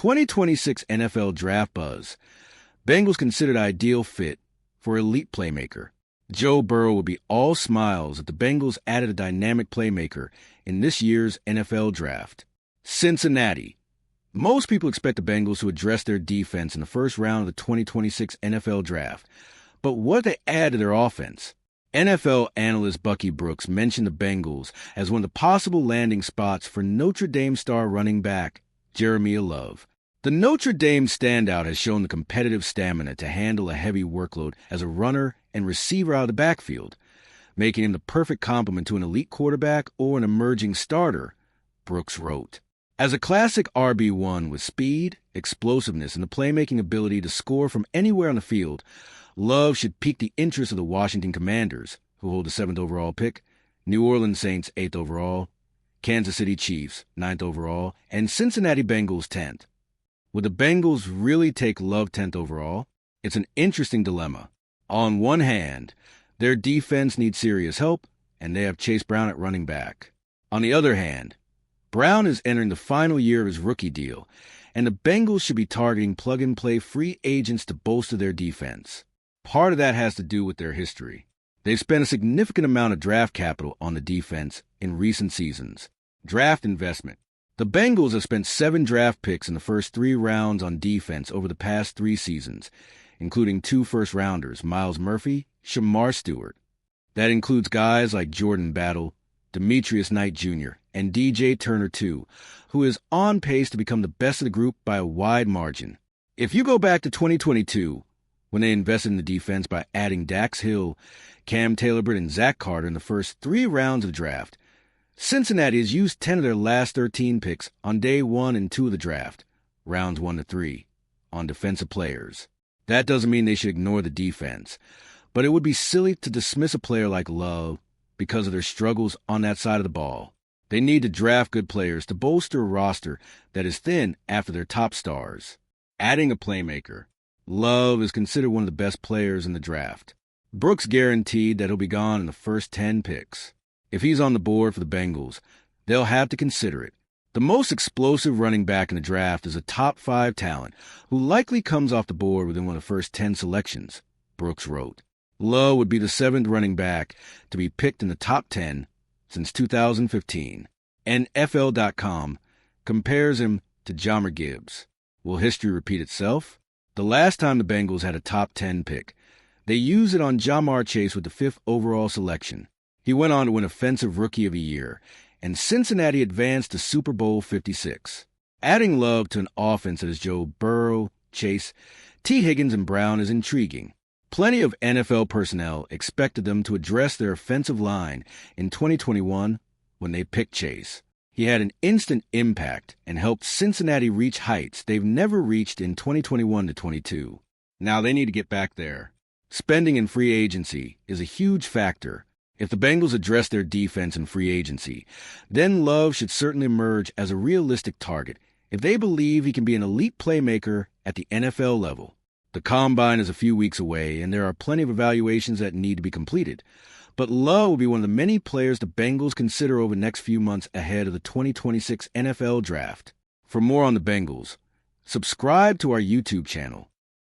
2026 NFL Draft Buzz. Bengals considered ideal fit for elite playmaker. Joe Burrow would be all smiles if the Bengals added a dynamic playmaker in this year's NFL Draft. Cincinnati. Most people expect the Bengals to address their defense in the first round of the 2026 NFL Draft. But what they add to their offense? NFL analyst Bucky Brooks mentioned the Bengals as one of the possible landing spots for Notre Dame star running back Jeremiyah Love. The Notre Dame standout has shown the competitive stamina to handle a heavy workload as a runner and receiver out of the backfield, making him the perfect complement to an elite quarterback or an emerging starter, Brooks wrote. As a classic RB1 with speed, explosiveness, and the playmaking ability to score from anywhere on the field, Love should pique the interest of the Washington Commanders, who hold the 7th overall pick, New Orleans Saints 8th overall, Kansas City Chiefs 9th overall, and Cincinnati Bengals 10th. Would the Bengals really take Love 10th overall? It's an interesting dilemma. On one hand, their defense needs serious help, and they have Chase Brown at running back. On the other hand, Brown is entering the final year of his rookie deal, and the Bengals should be targeting plug-and-play free agents to bolster their defense. Part of that has to do with their history. They've spent a significant amount of draft capital on the defense in recent seasons. Draft investment. The Bengals have spent 7 draft picks in the first 3 rounds on defense over the past 3 seasons, including 2 first-rounders, Myles Murphy, Shamar Stewart. That includes guys like Jordan Battle, Demetrius Knight Jr., and DJ Turner II, who is on pace to become the best of the group by a wide margin. If you go back to 2022, when they invested in the defense by adding Dax Hill, Cam Taylor-Britt, and Zach Carter in the first 3 rounds of the draft, Cincinnati has used 10 of their last 13 picks on day 1 and 2 of the draft, rounds 1 to 3, on defensive players. That doesn't mean they should ignore the defense, but it would be silly to dismiss a player like Love because of their struggles on that side of the ball. They need to draft good players to bolster a roster that is thin after their top stars. Adding a playmaker. Love is considered one of the best players in the draft. Brooks guaranteed that he'll be gone in the first 10 picks. If he's on the board for the Bengals, they'll have to consider it. The most explosive running back in the draft is a top 5 talent who likely comes off the board within one of the first 10 selections, Brooks wrote. Love would be the 7th running back to be picked in the top 10 since 2015. NFL.com compares him to Jahmyr Gibbs. Will history repeat itself? The last time the Bengals had a top 10 pick, they used it on Ja'Marr Chase with the 5th overall selection. He went on to win Offensive Rookie of the Year, and Cincinnati advanced to Super Bowl 56. Adding Love to an offense that is Joe Burrow, Chase, T. Higgins, and Brown is intriguing. Plenty of NFL personnel expected them to address their offensive line in 2021 when they picked Chase. He had an instant impact and helped Cincinnati reach heights they've never reached in 2021 to 22. Now they need to get back there. Spending in free agency is a huge factor. If the Bengals address their defense in free agency, then Love should certainly emerge as a realistic target if they believe he can be an elite playmaker at the NFL level. The Combine is a few weeks away, and there are plenty of evaluations that need to be completed. But Love will be one of the many players the Bengals consider over the next few months ahead of the 2026 NFL Draft. For more on the Bengals, subscribe to our YouTube channel.